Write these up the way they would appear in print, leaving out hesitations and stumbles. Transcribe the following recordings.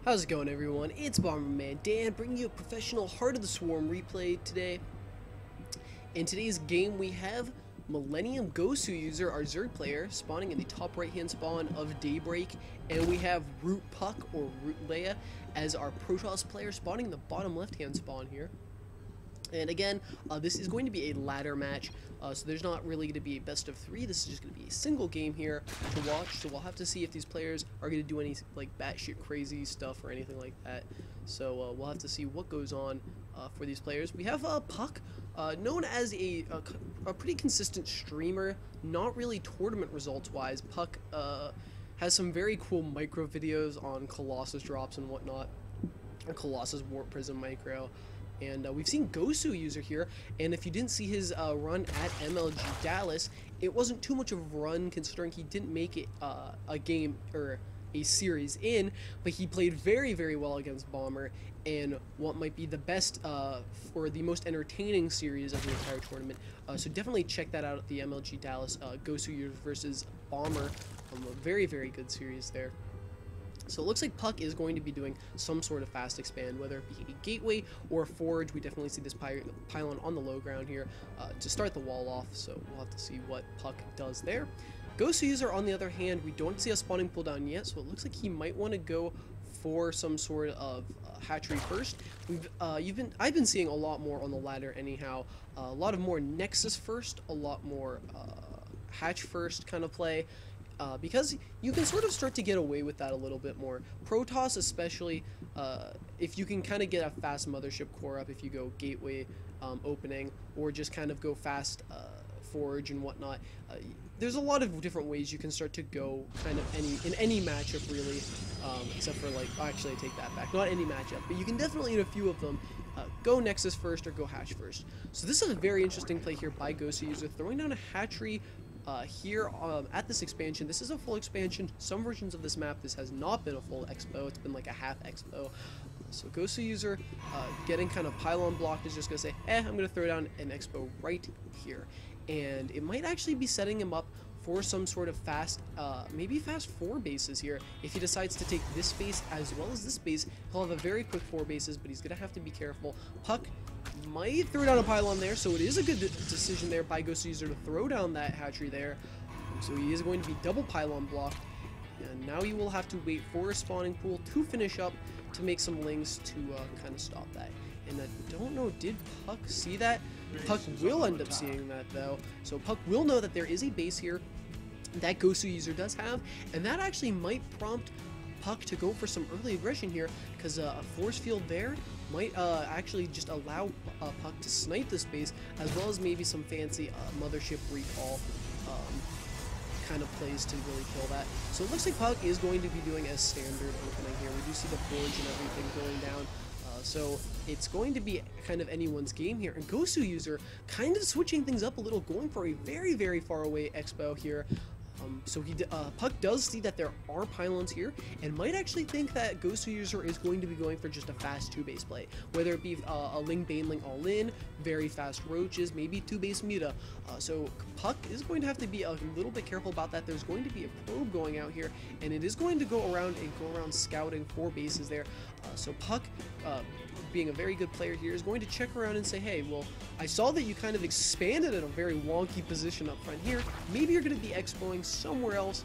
How's it going, everyone? It's Bomberman Dan bringing you a professional Heart of the Swarm replay today. In today's game, we have Millennium Goswser, our Zerg player, spawning in the top right-hand spawn of Daybreak, and we have puCK or LeiYa as our ProToss player, spawning in the bottom left-hand spawn here. And again, this is going to be a ladder match, so there's not really going to be a best of 3. This is just going to be a single game here to watch, so we'll have to see if these players are going to do any like batshit crazy stuff or anything like that. So we'll have to see what goes on for these players. We have puCK, known as a pretty consistent streamer, not really tournament results-wise. puCK has some very cool micro videos on Colossus drops and whatnot, Colossus Warp Prism micro. And we've seen Goswser here, and if you didn't see his run at MLG Dallas, it wasn't too much of a run considering he didn't make it a game or a series in, but he played very, very well against Bomber in what might be the best or the most entertaining series of the entire tournament. So definitely check that out at the MLG Dallas Goswser versus Bomber. A very, very good series there. So it looks like puCK is going to be doing some sort of fast expand, whether it be a gateway or a forge. We definitely see this pylon on the low ground here to start the wall off, so we'll have to see what puCK does there. Goswser, on the other hand, we don't see a spawning pull down yet, so it looks like he might want to go for some sort of hatchery first. I've been seeing a lot more on the ladder anyhow, a lot of more Nexus first, a lot more hatch first kind of play. Because you can sort of start to get away with that a little bit more. ProToss especially, if you can kind of get a fast mothership core up if you go gateway opening, or just kind of go fast forge and whatnot. There's a lot of different ways you can start to go kind of in any matchup really, except for like, actually I take that back, not any matchup, but you can definitely in a few of them go Nexus first or go hatch first. So this is a very interesting play here by Goswser, throwing down a hatchery here at this expansion. This is a full expansion. Some versions of this map, this has not been a full expo. It's been like a half expo. So Goswser getting kind of pylon blocked is just going to say, I'm going to throw down an expo right here. And it might actually be setting him up for some sort of fast, maybe fast 4 bases here. If he decides to take this base as well as this base, he'll have a very quick 4 bases, but he's going to have to be careful. puCK might throw down a pylon there, so it is a good decision there by Goswser to throw down that hatchery there. So he is going to be double pylon blocked, and now he will have to wait for a spawning pool to finish up to make some lings to kind of stop that. And I don't know, did puCK see that? puCK will end up seeing that though, so puCK will know that there is a base here that Goswser does have, and that actually might prompt puCK to go for some early aggression here, because a force field there might actually just allow puCK to snipe this base, as well as maybe some fancy mothership recall kind of plays to really kill that. So it looks like puCK is going to be doing a standard opening here. We do see the forge and everything going down. So it's going to be kind of anyone's game here. And Goswser kind of switching things up a little, going for a very, very far away expo here. So puCK does see that there are pylons here, and might actually think that Goswser is going to be going for just a fast 2-base play, whether it be a Ling Baneling all in, very fast roaches, maybe 2-base Muta. So puCK is going to have to be a little bit careful about that. There's going to be a probe going out here, and it is going to go around scouting 4 bases there. So puCK, being a very good player here, is going to check around and say, hey, well, I saw that you kind of expanded at a very wonky position up front here. Maybe you're going to be expoing somewhere else,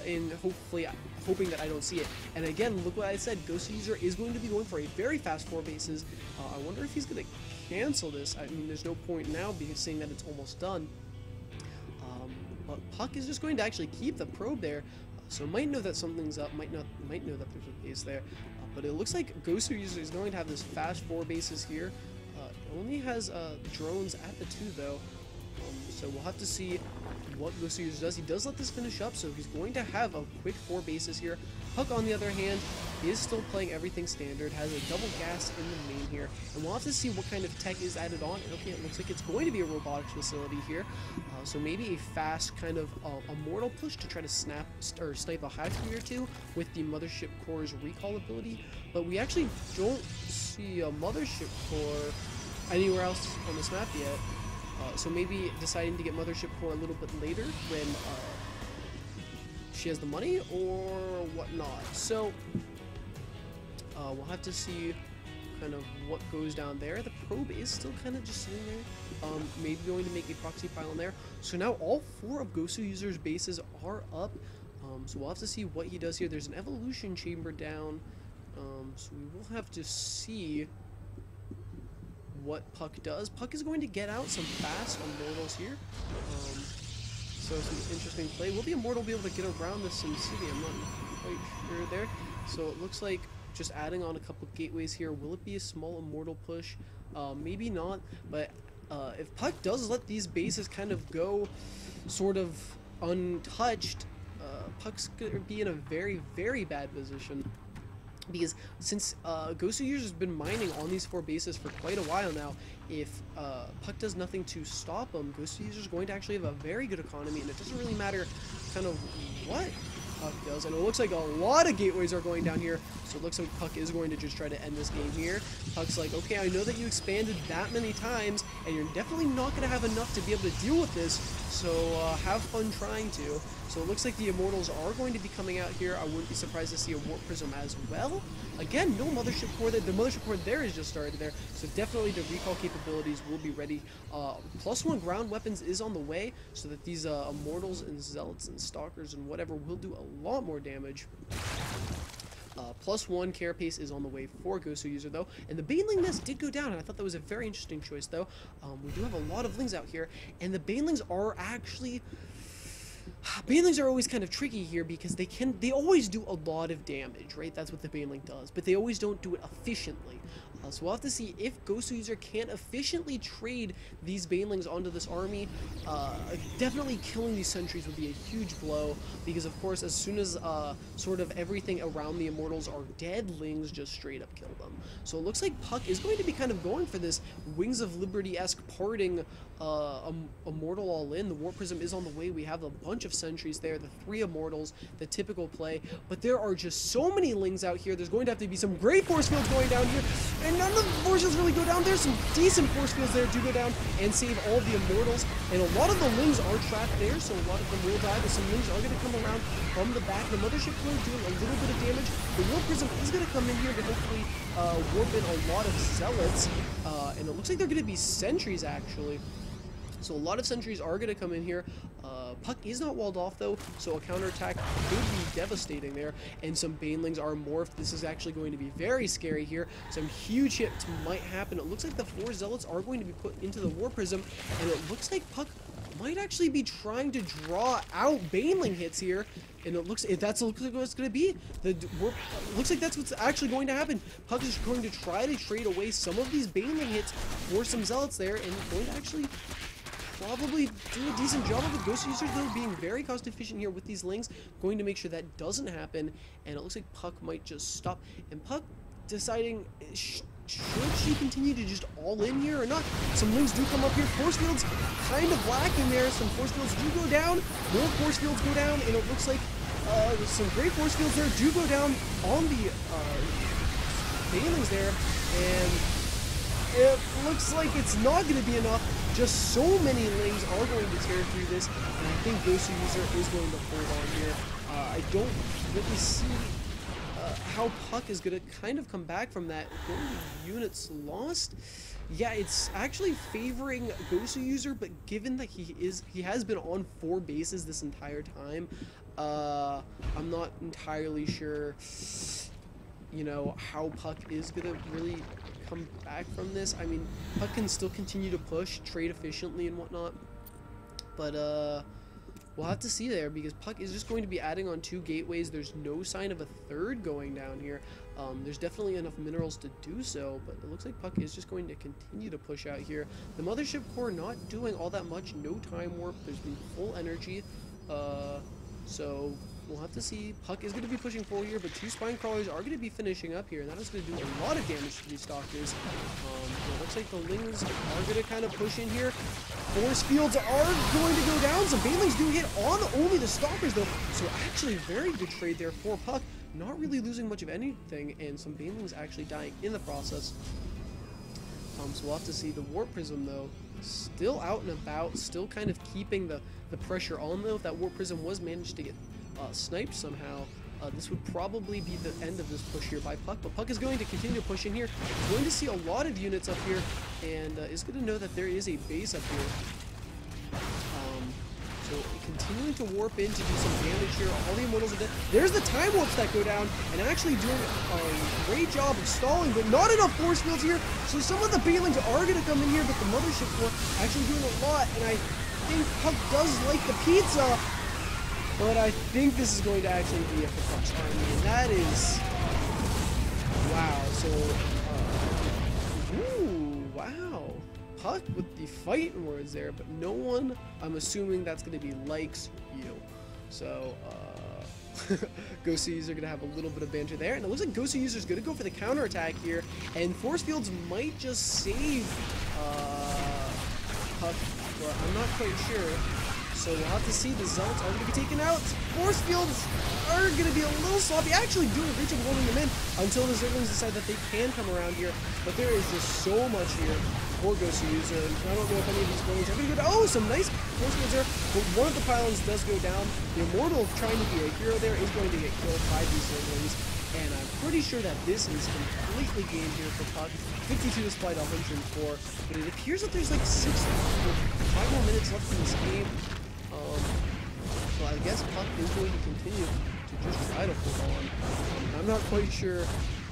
and hoping that I don't see it. And again, look what I said, Goswser is going to be going for a very fast 4 bases. I wonder if he's going to cancel this. I mean, there's no point now because seeing that it's almost done. But puCK is just going to actually keep the probe there. So might know that something's up, might know that there's a base there. But it looks like Goswser is going to have this fast 4 bases here. It only has drones at the 2 though. So we'll have to see what Goswser does. He does let this finish up, so he's going to have a quick 4 bases here. puCK, on the other hand, is still playing everything standard, has a double gas in the main here, and we'll have to see what kind of tech is added on. Okay, it looks like it's going to be a robotics facility here, so maybe a fast kind of a mortal push to try to snipe a hatchery or 2 with the mothership core's recall ability, but we actually don't see a mothership core anywhere else on this map yet. So maybe deciding to get mothership core a little bit later when she has the money or whatnot. So We'll have to see kind of what goes down there. The probe is still kind of just sitting there. Maybe going to make a proxy pylon there. So now all 4 of Goswser user's bases are up. So we'll have to see what he does here. There's an evolution chamber down. So we will have to see what puCK does. puCK is going to get out some fast immortals here. So some interesting play. Will the immortal be able to get around the SimCity? I'm not quite sure there. So it looks like just adding on a couple gateways here. Will it be a small immortal push? Maybe not, but if puCK does let these bases kind of go sort of untouched, puCK's going to be in a very, very bad position. Because since Goswser user has been mining on these 4 bases for quite a while now, if puCK does nothing to stop him, Goswser user is going to actually have a very good economy, and it doesn't really matter kind of what puCK does. And it looks like a lot of gateways are going down here, so it looks like puCK is going to just try to end this game here. puCK's like, okay, I know that you expanded that many times, and you're definitely not going to have enough to be able to deal with this, so have fun trying to. So it looks like the immortals are going to be coming out here. I wouldn't be surprised to see a warp prism as well. Again, no mothership core there. The mothership core there is just started there, so definitely the recall capabilities will be ready. +1 ground weapons is on the way, so that these immortals and zealots and stalkers and whatever will do a lot more damage. +1 carapace is on the way for Goswser user though, and the baneling nest did go down, and I thought that was a very interesting choice though. We do have a lot of lings out here, and the banelings are actually... Banelings are always kind of tricky here because they always do a lot of damage, right? That's what the baneling does, but they always don't do it efficiently. So we'll have to see if Goswser user can't efficiently trade these banelings onto this army. Definitely killing these sentries would be a huge blow, because of course as soon as sort of everything around the immortals are dead, lings just straight up kill them. So it looks like puCK is going to be kind of going for this Wings of Liberty-esque parting immortal all in. The warp prism is on the way. We have a bunch of sentries there, the 3 immortals, the typical play, but there are just so many lings out here. There's going to have to be some great force fields going down here, and none of the force fields really go down. There's some decent force fields there do go down and save all of the immortals, and a lot of the lings are trapped there, so a lot of them will die, but some lings are going to come around from the back. The mothership core doing a little bit of damage. The warp prism is going to come in here to hopefully warp in a lot of zealots, and it looks like they're going to be sentries actually. So a lot of sentries are going to come in here. puCK is not walled off though, so a counterattack could be devastating there, and some banelings are morphed. This is actually going to be very scary here. Some huge hits might happen. It looks like the 4 zealots are going to be put into the war prism, and it looks like puCK might actually be trying to draw out baneling hits here, and it looks that's looks like what it's going to be. Looks like that's what's actually going to happen. puCK is going to try to trade away some of these baneling hits for some zealots there, and going to actually probably do a decent job of it. Goswser user though being very cost efficient here with these lings, going to make sure that doesn't happen, and it looks like puCK might just stop, and puCK deciding should she continue to just all in here or not. Some lings do come up here. Force fields kind of lacking there. Some force fields do go down. More force fields go down, and it looks like some great force fields there do go down on the banelings there, and it looks like it's not going to be enough. Just so many lings are going to tear through this, and I think Goswser user is going to hold on here. I don't really see how puCK is going to kind of come back from that. Going to units lost. Yeah, it's actually favoring Goswser user, but given that he has been on 4 bases this entire time, I'm not entirely sure, you know, how puCK is going to really come back from this. I mean, puCK can still continue to push, trade efficiently and whatnot, but we'll have to see there, because puCK is just going to be adding on 2 gateways. There's no sign of a 3rd going down here. There's definitely enough minerals to do so, but it looks like puCK is just going to continue to push out here. The mothership core not doing all that much. No time warp. There's been full energy. So we'll have to see. puCK is going to be pushing forward here, but 2 spine crawlers are going to be finishing up here, and that is going to do a lot of damage to these stalkers. It looks like the lings are going to kind of push in here. Force fields are going to go down. Some banelings do hit on only the stalkers though, so actually very good trade there for puCK. Not really losing much of anything, and some banelings actually dying in the process. So we'll have to see. The warp prism though, still out and about, still kind of keeping the pressure on though. If that warp prism was managed to get sniped somehow, This would probably be the end of this push here by puCK, but puCK is going to continue to push in here. He's going to see a lot of units up here, and is going to know that there is a base up here. So continuing to warp in to do some damage here. All the immortals are dead. There's the time warps that go down, and actually doing a great job of stalling, but not enough force fields here. So some of the banelings are going to come in here, but the mothership core actually doing a lot, and I think puCK does like the pizza, but I think this is going to actually be it for puCK's army, and that is... Wow, so... ooh, wow. puCK with the fighting words there, but no one, I'm assuming that's going to be likes you. So, Goswser are going to have a little bit of banter there, and it looks like Goswser is going to go for the counterattack here, and force fields might just save puCK, but I'm not quite sure. So we'll have to see. The Zealots are going to be taken out. Force fields are going to be a little sloppy. Actually doing a great job holding them in until the Zerglings decide that they can come around here. But there is just so much here for Goswser. I don't know if any of these buildings are going to go down. Oh, some nice force fields there. But one of the pylons does go down. The Immortal trying to be a hero there is going to get killed by these Zerglings. And I'm pretty sure that this is completely game here for puCK. 52 displayed, 104. But it appears that there's like 5 more minutes left in this game. So I guess puCK is going to continue to just try to hold on. I'm not quite sure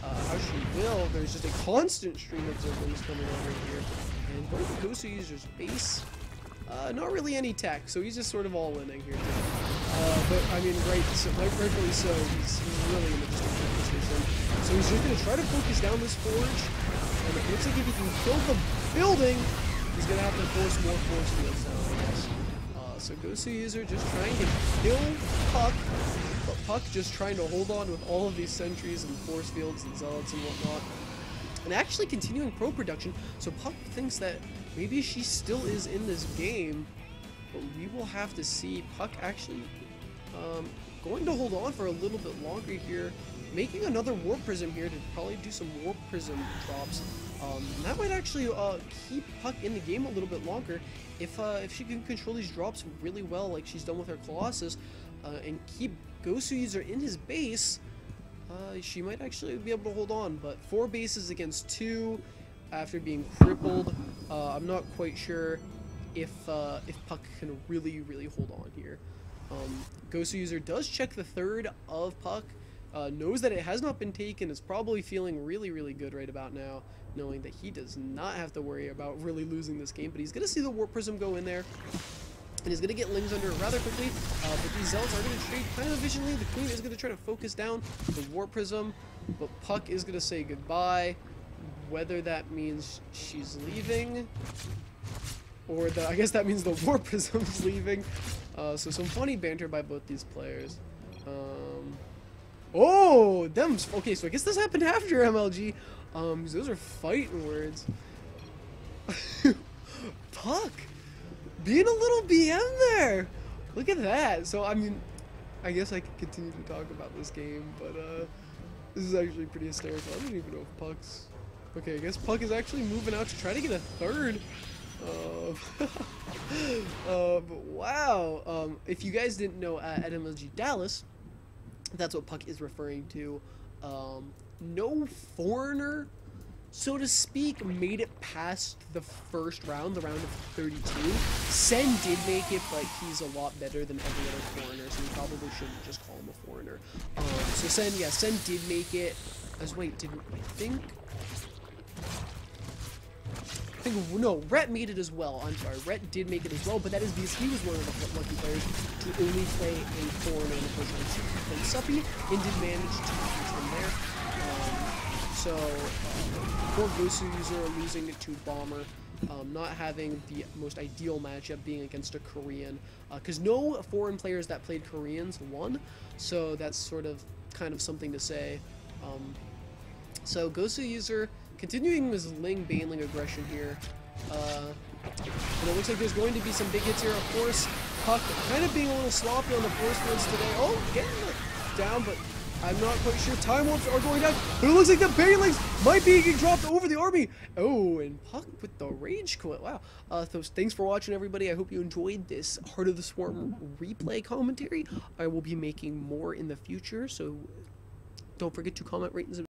how she will. There's just a constant stream of Zerglings coming over here. And going to Goswser's base, not really any tech, so he's just sort of all winning here. But I mean, rightfully so, he's really in a distinct position. So he's just going to try to focus down this forge. And it looks like if he can kill the building, he's going to have to force more force fields down, I guess. So Goswser just trying to kill puCK, but puCK just trying to hold on with all of these sentries and force fields and zealots and whatnot. And actually continuing pro production, so puCK thinks that maybe she still is in this game, but we will have to see. puCK actually going to hold on for a little bit longer here, making another warp prism here to probably do some warp prism drops. That might actually keep puCK in the game a little bit longer if she can control these drops really well, like she's done with her Colossus, and keep Goswser in his base. She might actually be able to hold on, but 4 bases against 2 after being crippled. I'm not quite sure if puCK can really hold on here. Goswser does check the third of puCK. Knows that it has not been taken, is probably feeling really good right about now, knowing that he does not have to worry about really losing this game, but he's going to see the Warp Prism go in there, and he's going to get Lings under it rather quickly, but these Zealots are going to trade kind of efficiently. The Queen is going to try to focus down the Warp Prism, but puCK is going to say goodbye, whether that means she's leaving, or I guess that means the Warp Prism is leaving. So some funny banter by both these players. Oh, them. Okay, so I guess this happened after MLG. Those are fighting words. puCK being a little BM there. Look at that. So I mean, I guess I could continue to talk about this game, but this is actually pretty hysterical. I don't even know if puCK's. Okay, I guess puCK is actually moving out to try to get a third. But wow. If you guys didn't know, at MLG Dallas, that's what puCK is referring to. No foreigner, so to speak, made it past the first round, the round of 32. Sen did make it, but he's a lot better than every other foreigner, so we probably shouldn't just call him a foreigner. So Sen did make it. No, Rhett made it as well. I'm sorry, Rhett did make it as well, but that is because he was one of the lucky players to only play a foreigner in the first round. He played Suppy and did manage to beat him there. So poor Goswser losing to Bomber, not having the most ideal matchup being against a Korean, because no foreign players that played Koreans won, so that's sort of kind of something to say. So Goswser continuing his Ling Baneling aggression here. And it looks like there's going to be some big hits here. Of course, puCK kind of being a little sloppy on the force fields today. Oh, getting down, but I'm not quite sure. Time warps are going down, but it looks like the Banelings might be getting dropped over the army. Oh, and puCK with the rage quit. Wow. So thanks for watching, everybody. I hope you enjoyed this Heart of the Swarm replay commentary. I will be making more in the future, so don't forget to comment, rate, and subscribe.